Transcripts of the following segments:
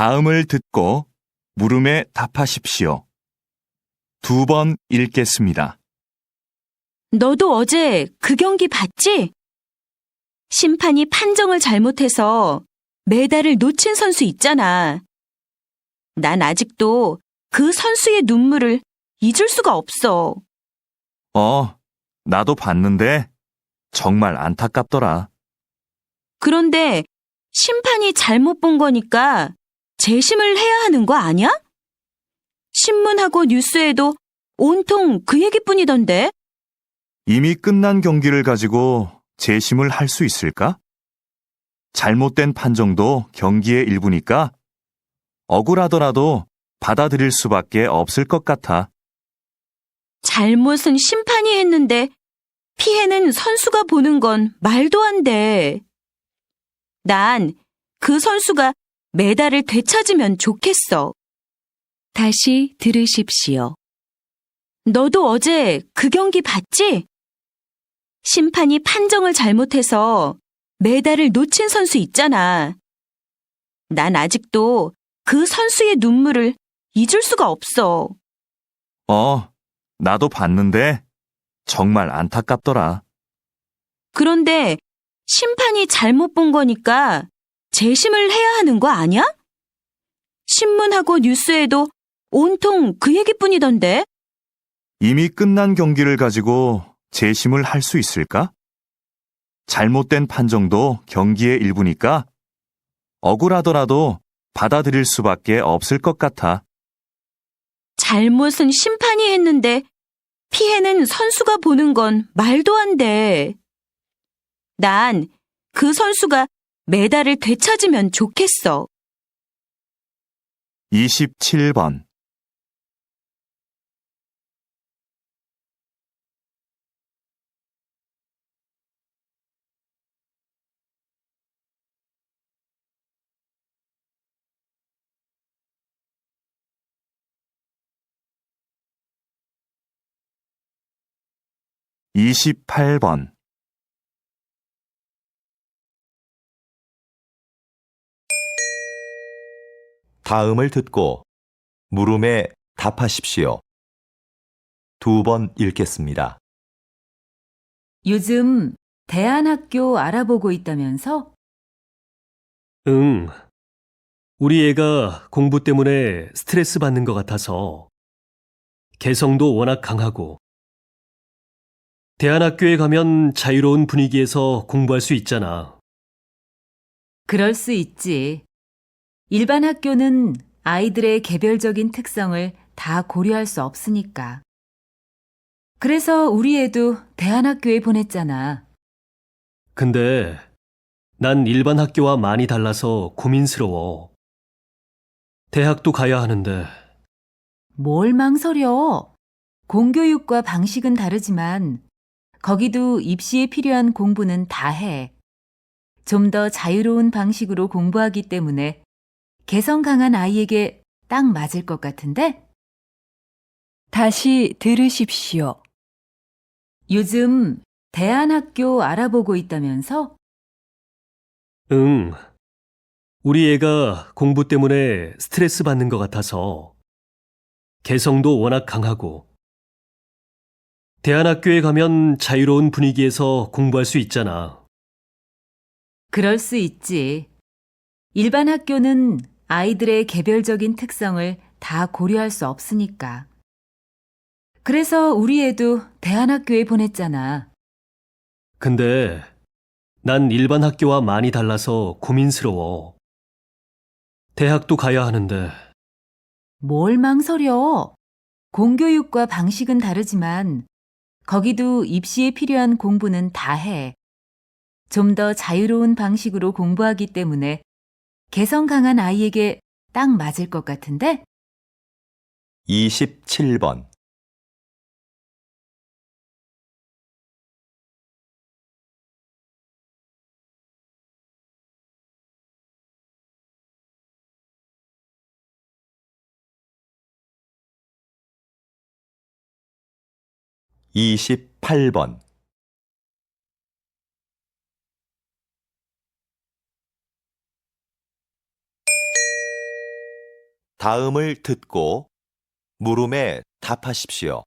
다음을 듣고 물음에 답하십시오. 2번 읽겠습니다. 너도 어제 그 경기 봤지? 심판이 판정을 잘못해서 메달을 놓친 선수 있잖아. 난 아직도 그 선수의 눈물을 잊을 수가 없어. 나도 봤는데 정말 안타깝더라. 그런데 심판이 잘못 본 거니까 재심을 해야 하는 거 아니야? 신문하고 뉴스에도 온통 그 얘기뿐이던데. 이미 끝난 경기를 가지고 재심을 할 수 있을까? 잘못된 판정도 경기의 일부니까 억울하더라도 받아들일 수밖에 없을 것 같아. 잘못은 심판이 했는데 피해는 선수가 보는 건 말도 안 돼. 난 그 선수가 메달을 되찾으면 좋겠어. 다시 들으십시오. 너도 어제 그 경기 봤지? 심판이 판정을 잘못해서 메달을 놓친 선수 있잖아. 난 아직도 그 선수의 눈물을 잊을 수가 없어. 나도 봤는데 정말 안타깝더라. 그런데 심판이 잘못 본 거니까 재심을 해야 하는 거 아니야? 신문하고 뉴스에도 온통 그 얘기뿐이던데. 이미 끝난 경기를 가지고 재심을 할 수 있을까? 잘못된 판정도 경기의 일부니까 억울하더라도 받아들일 수밖에 없을 것 같아. 잘못은 심판이 했는데 피해는 선수가 보는 건 말도 안 돼. 난 그 선수가 메달을 되찾으면 좋겠어. 27번. (28번) 다음을 듣고 물음에 답하십시오. 2번 읽겠습니다. 요즘 대안학교 알아보고 있다면서? 응. 우리 애가 공부 때문에 스트레스 받는 것 같아서 개성도 워낙 강하고 대안학교에 가면 자유로운 분위기에서 공부할 수 있잖아. 그럴 수 있지. 일반 학교는 아이들의 개별적인 특성을 다 고려할 수 없으니까. 그래서 우리 애도 대안학교에 보냈잖아. 근데 난 일반 학교와 많이 달라서 고민스러워. 대학도 가야 하는데 뭘 망설여? 공교육과 방식은 다르지만 거기도 입시에 필요한 공부는 다 해. 좀 더 자유로운 방식으로 공부하기 때문에 개성 강한 아이에게 딱 맞을 것 같은데? 다시 들으십시오. 요즘 대안학교 알아보고 있다면서? 응. 우리 애가 공부 때문에 스트레스 받는 것 같아서 개성도 워낙 강하고 대안학교에 가면 자유로운 분위기에서 공부할 수 있잖아. 그럴 수 있지. 일반 학교는 아이들의 개별적인 특성을 다 고려할 수 없으니까. 그래서 우리 애도 대안학교에 보냈잖아. 근데 난 일반 학교와 많이 달라서 고민스러워. 대학도 가야 하는데 뭘 망설여? 공교육과 방식은 다르지만 거기도 입시에 필요한 공부는 다 해. 좀 더 자유로운 방식으로 공부하기 때문에 개성 강한 아이에게 딱 맞을 것 같은데? 27번. (28번) 다음을 듣고 물음에 답하십시오.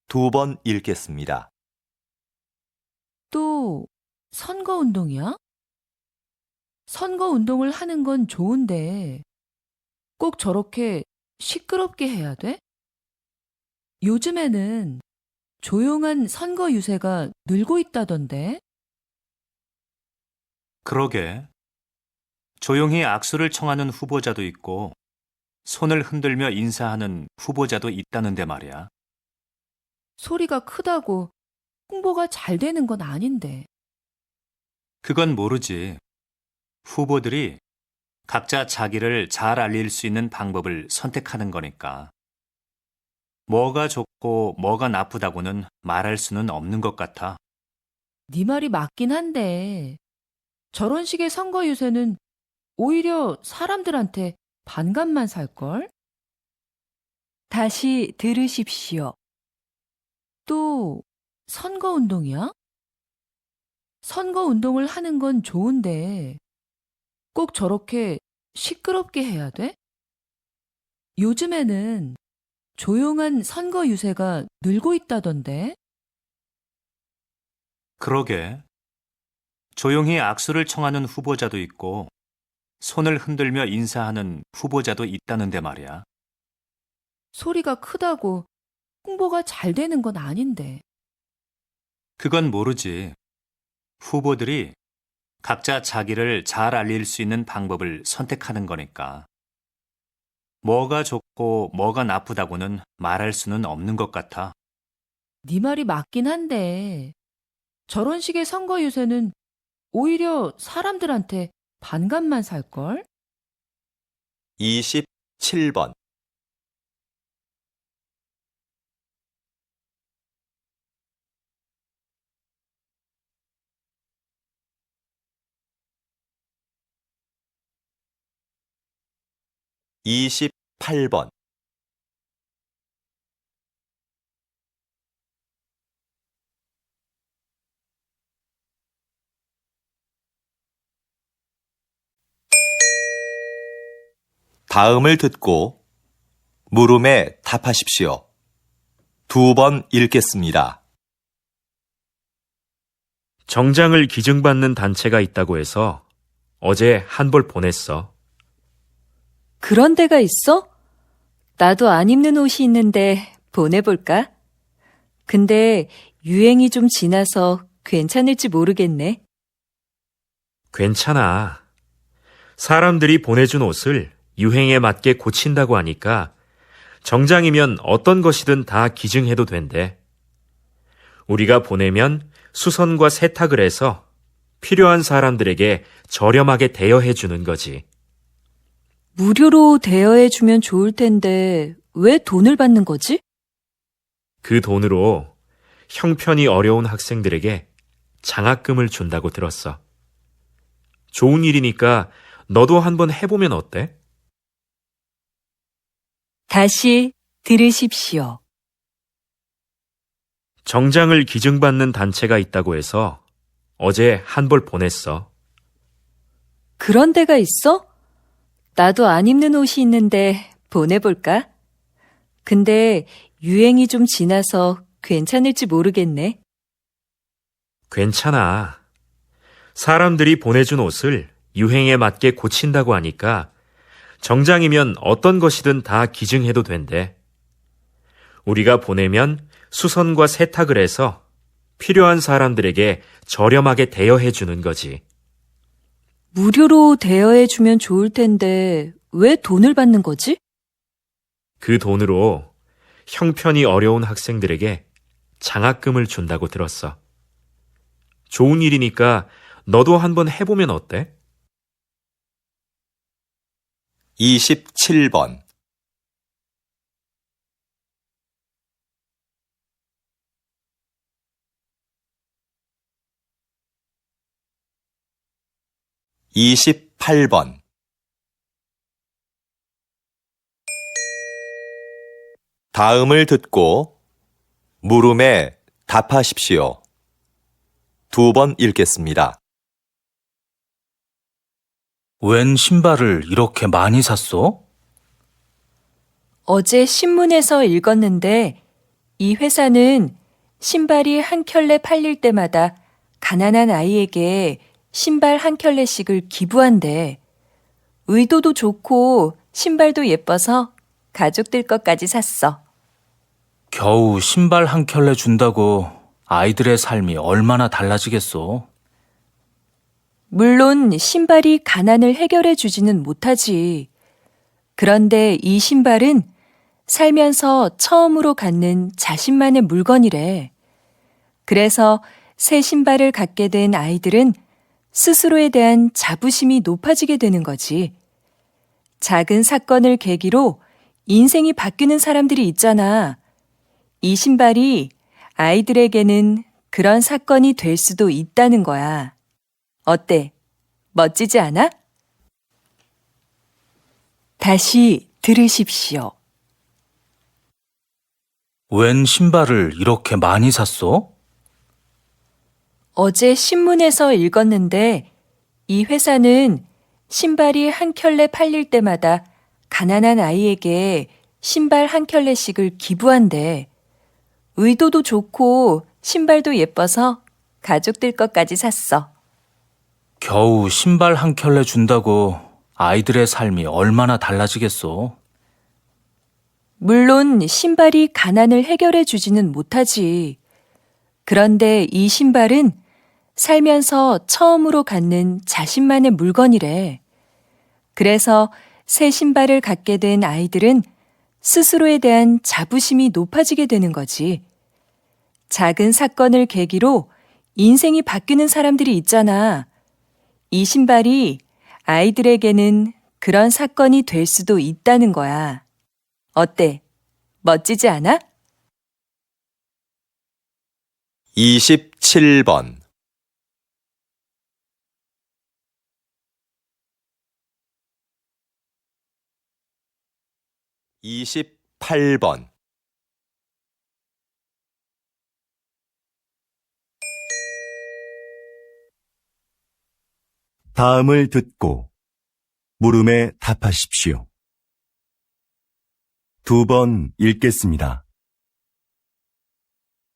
2번 읽겠습니다. 또 선거운동이야? 선거운동을 하는 건 좋은데 꼭 저렇게 시끄럽게 해야 돼? 요즘에는 조용한 선거 유세가 늘고 있다던데. 그러게. 조용히 악수를 청하는 후보자도 있고 손을 흔들며 인사하는 후보자도 있다는데 말이야. 소리가 크다고 홍보가 잘 되는 건 아닌데. 그건 모르지. 후보들이 각자 자기를 잘 알릴 수 있는 방법을 선택하는 거니까. 뭐가 좋고 뭐가 나쁘다고는 말할 수는 없는 것 같아. 네 말이 맞긴 한데 저런 식의 선거 유세는 오히려 사람들한테 반감만 살걸? 다시 들으십시오. 또 선거운동이야? 선거운동을 하는 건 좋은데 꼭 저렇게 시끄럽게 해야 돼? 요즘에는 조용한 선거 유세가 늘고 있다던데. 그러게. 조용히 악수를 청하는 후보자도 있고 손을 흔들며 인사하는 후보자도 있다는데 말이야. 소리가 크다고 홍보가 잘 되는 건 아닌데. 그건 모르지. 후보들이 각자 자기를 잘 알릴 수 있는 방법을 선택하는 거니까. 뭐가 좋고 뭐가 나쁘다고는 말할 수는 없는 것 같아. 네 말이 맞긴 한데 저런 식의 선거 유세는 오히려 사람들한테 반감만 살걸? 27번. (28번) 다음을 듣고 물음에 답하십시오. 2번 읽겠습니다. 정장을 기증받는 단체가 있다고 해서 어제 한 벌 보냈어. 그런 데가 있어? 나도 안 입는 옷이 있는데 보내볼까? 근데 유행이 좀 지나서 괜찮을지 모르겠네. 괜찮아. 사람들이 보내준 옷을 유행에 맞게 고친다고 하니까 정장이면 어떤 것이든 다 기증해도 된대. 우리가 보내면 수선과 세탁을 해서 필요한 사람들에게 저렴하게 대여해 주는 거지. 무료로 대여해주면 좋을 텐데 왜 돈을 받는 거지? 그 돈으로 형편이 어려운 학생들에게 장학금을 준다고 들었어. 좋은 일이니까 너도 한번 해보면 어때? 다시 들으십시오. 정장을 기증받는 단체가 있다고 해서 어제 한 벌 보냈어. 그런 데가 있어? 나도 안 입는 옷이 있는데 보내볼까? 근데 유행이 좀 지나서 괜찮을지 모르겠네. 괜찮아. 사람들이 보내준 옷을 유행에 맞게 고친다고 하니까 정장이면 어떤 것이든 다 기증해도 된대. 우리가 보내면 수선과 세탁을 해서 필요한 사람들에게 저렴하게 대여해 주는 거지. 무료로 대여해주면 좋을 텐데 왜 돈을 받는 거지? 그 돈으로 형편이 어려운 학생들에게 장학금을 준다고 들었어. 좋은 일이니까 너도 한번 해보면 어때? 27번. (28번) 다음을 듣고 물음에 답하십시오. 2번 읽겠습니다. 웬 신발을 이렇게 많이 샀어? 어제 신문에서 읽었는데 이 회사는 신발이 한 켤레 팔릴 때마다 가난한 아이에게 신발 한 켤레씩을 기부한대. 의도도 좋고 신발도 예뻐서 가족들 것까지 샀어. 겨우 신발 한 켤레 준다고 아이들의 삶이 얼마나 달라지겠어. 물론 신발이 가난을 해결해 주지는 못하지. 그런데 이 신발은 살면서 처음으로 갖는 자신만의 물건이래. 그래서 새 신발을 갖게 된 아이들은 스스로에 대한 자부심이 높아지게 되는 거지. 작은 사건을 계기로 인생이 바뀌는 사람들이 있잖아. 이 신발이 아이들에게는 그런 사건이 될 수도 있다는 거야. 어때? 멋지지 않아? 다시 들으십시오. 웬 신발을 이렇게 많이 샀어? 어제 신문에서 읽었는데 이 회사는 신발이 한 켤레 팔릴 때마다 가난한 아이에게 신발 한 켤레씩을 기부한대. 의도도 좋고 신발도 예뻐서 가족들 것까지 샀어. 겨우 신발 한 켤레 준다고 아이들의 삶이 얼마나 달라지겠어. 물론 신발이 가난을 해결해 주지는 못하지. 그런데 이 신발은 살면서 처음으로 갖는 자신만의 물건이래. 그래서 새 신발을 갖게 된 아이들은 스스로에 대한 자부심이 높아지게 되는 거지. 작은 사건을 계기로 인생이 바뀌는 사람들이 있잖아. 이 신발이 아이들에게는 그런 사건이 될 수도 있다는 거야. 어때? 멋지지 않아? 27번 28번 다음을 듣고 물음에 답하십시오. 2번 읽겠습니다.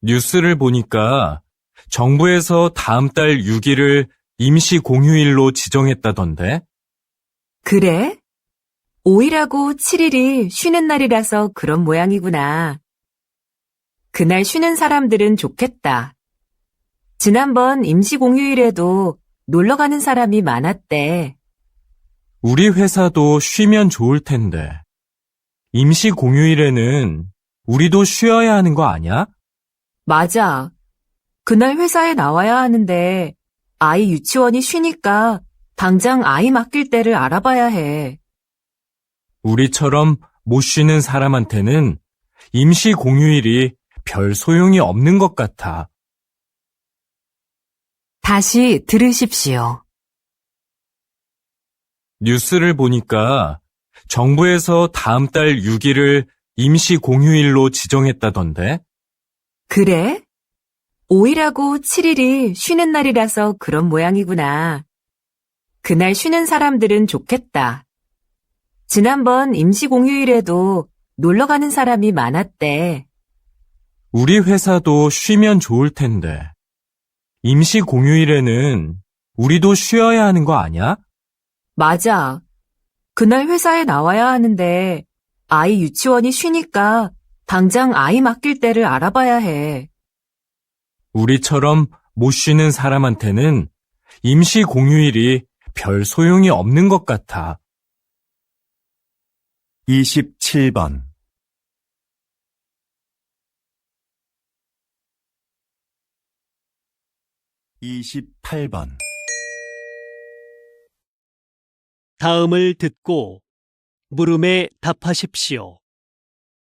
뉴스를 보니까 정부에서 다음 달 6일을 임시 공휴일로 지정했다던데? 그래? 5일하고 7일이 쉬는 날이라서 그런 모양이구나. 그날 쉬는 사람들은 좋겠다. 지난번 임시 공휴일에도 놀러 가는 사람이 많았대. 우리 회사도 쉬면 좋을 텐데. 임시 공휴일에는 우리도 쉬어야 하는 거 아니야? 맞아. 그날 회사에 나와야 하는데 아이 유치원이 쉬니까 당장 아이 맡길 때를 알아봐야 해. 우리처럼 못 쉬는 사람한테는 임시 공휴일이 별 소용이 없는 것 같아. 다시 들으십시오. 뉴스를 보니까 정부에서 다음 달 6일을 임시 공휴일로 지정했다던데? 그래? 5일하고 7일이 쉬는 날이라서 그런 모양이구나. 그날 쉬는 사람들은 좋겠다. 지난번 임시 공휴일에도 놀러 가는 사람이 많았대. 우리 회사도 쉬면 좋을 텐데. 임시 공휴일에는 우리도 쉬어야 하는 거 아니야? 맞아. 그날 회사에 나와야 하는데 아이 유치원이 쉬니까 당장 아이 맡길 때를 알아봐야 해. 우리처럼 못 쉬는 사람한테는 임시 공휴일이 별 소용이 없는 것 같아. 27번 28번 다음을 듣고 물음에 답하십시오.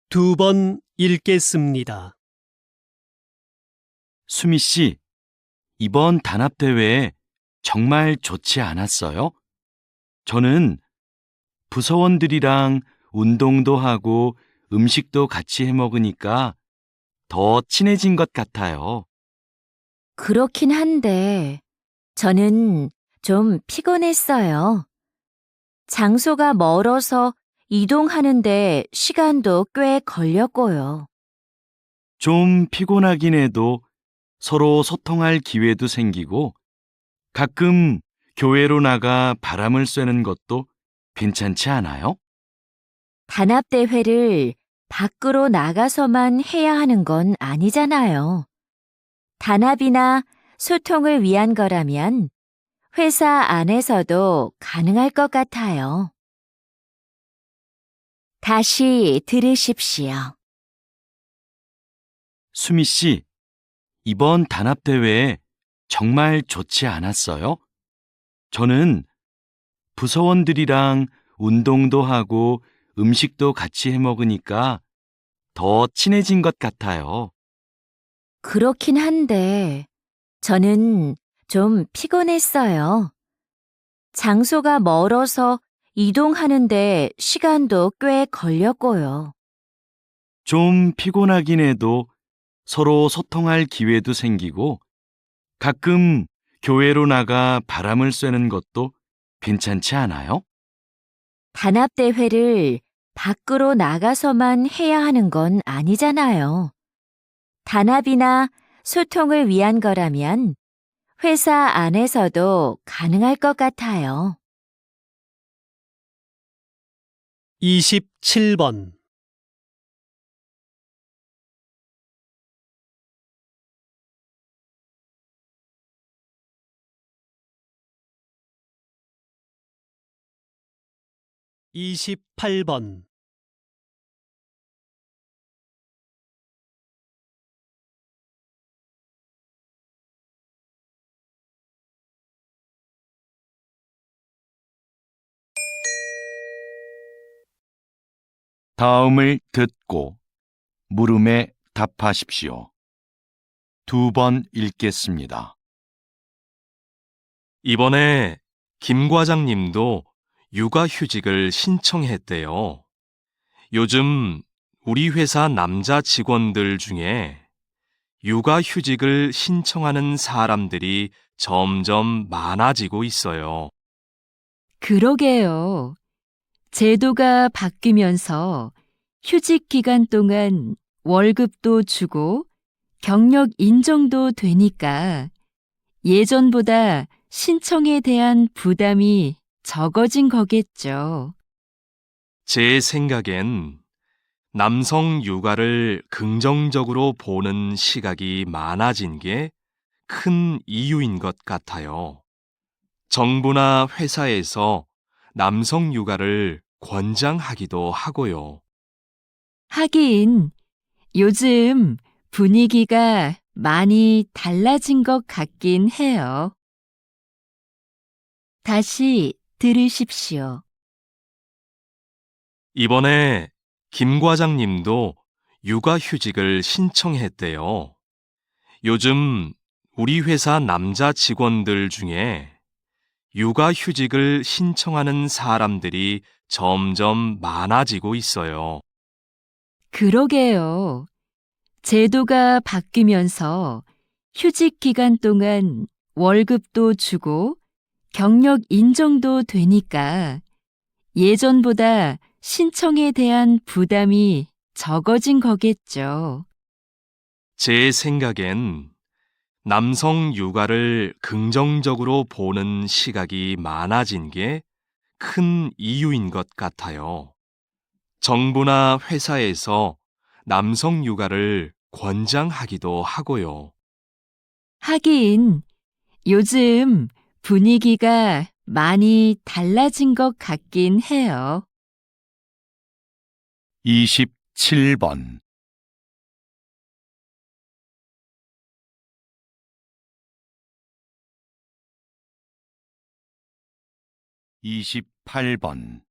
2번 읽겠습니다. 수미 씨, 이번 단합대회 정말 좋지 않았어요? 저는 부서원들이랑 운동도 하고 음식도 같이 해 먹으니까 더 친해진 것 같아요. 그렇긴 한데, 저는 좀 피곤했어요. 장소가 멀어서 이동하는데 시간도 꽤 걸렸고요. 좀 피곤하긴 해도 서로 소통할 기회도 생기고 가끔 교회로 나가 바람을 쐬는 것도 괜찮지 않아요? 단합대회를 밖으로 나가서만 해야 하는 건 아니잖아요. 단합이나 소통을 위한 거라면 회사 안에서도 가능할 것 같아요. 다시 들으십시오. 수미 씨, 이번 단합대회 정말 좋지 않았어요? 저는 부서원들이랑 운동도 하고 음식도 같이 해 먹으니까 더 친해진 것 같아요. 그렇긴 한데 저는 좀 피곤했어요. 장소가 멀어서 이동하는데 시간도 꽤 걸렸고요. 좀 피곤하긴 해도 서로 소통할 기회도 생기고 가끔 교회로 나가 바람을 쐬는 것도 괜찮지 않아요? 단합대회를 밖으로 나가서만 해야 하는 건 아니잖아요. 단합이나 소통을 위한 거라면 회사 안에서도 가능할 것 같아요. 27번. (28번) 다음을 듣고 물음에 답하십시오. 2번 읽겠습니다. 이번에 김 과장님도 육아휴직을 신청했대요. 요즘 우리 회사 남자 직원들 중에 육아휴직을 신청하는 사람들이 점점 많아지고 있어요. 그러게요. 제도가 바뀌면서 휴직 기간 동안 월급도 주고 경력 인정도 되니까 예전보다 신청에 대한 부담이 적어진 거겠죠. 제 생각엔 남성 육아를 긍정적으로 보는 시각이 많아진 게 큰 이유인 것 같아요. 정부나 회사에서 남성 육아를 권장하기도 하고요. 하긴 요즘 분위기가 많이 달라진 것 같긴 해요. 다시 들으십시오. 이번에 김 과장님도 육아휴직을 신청했대요. 요즘 우리 회사 남자 직원들 중에 육아휴직을 신청하는 사람들이 점점 많아지고 있어요. 그러게요. 제도가 바뀌면서 휴직 기간 동안 월급도 주고 경력 인정도 되니까 예전보다 신청에 대한 부담이 적어진 거겠죠. 제 생각엔 남성 육아를 긍정적으로 보는 시각이 많아진 게 큰 이유인 것 같아요. 정부나 회사에서 남성 육아를 권장하기도 하고요. 하긴 요즘 분위기가 많이 달라진 것 같긴 해요. 27번 28번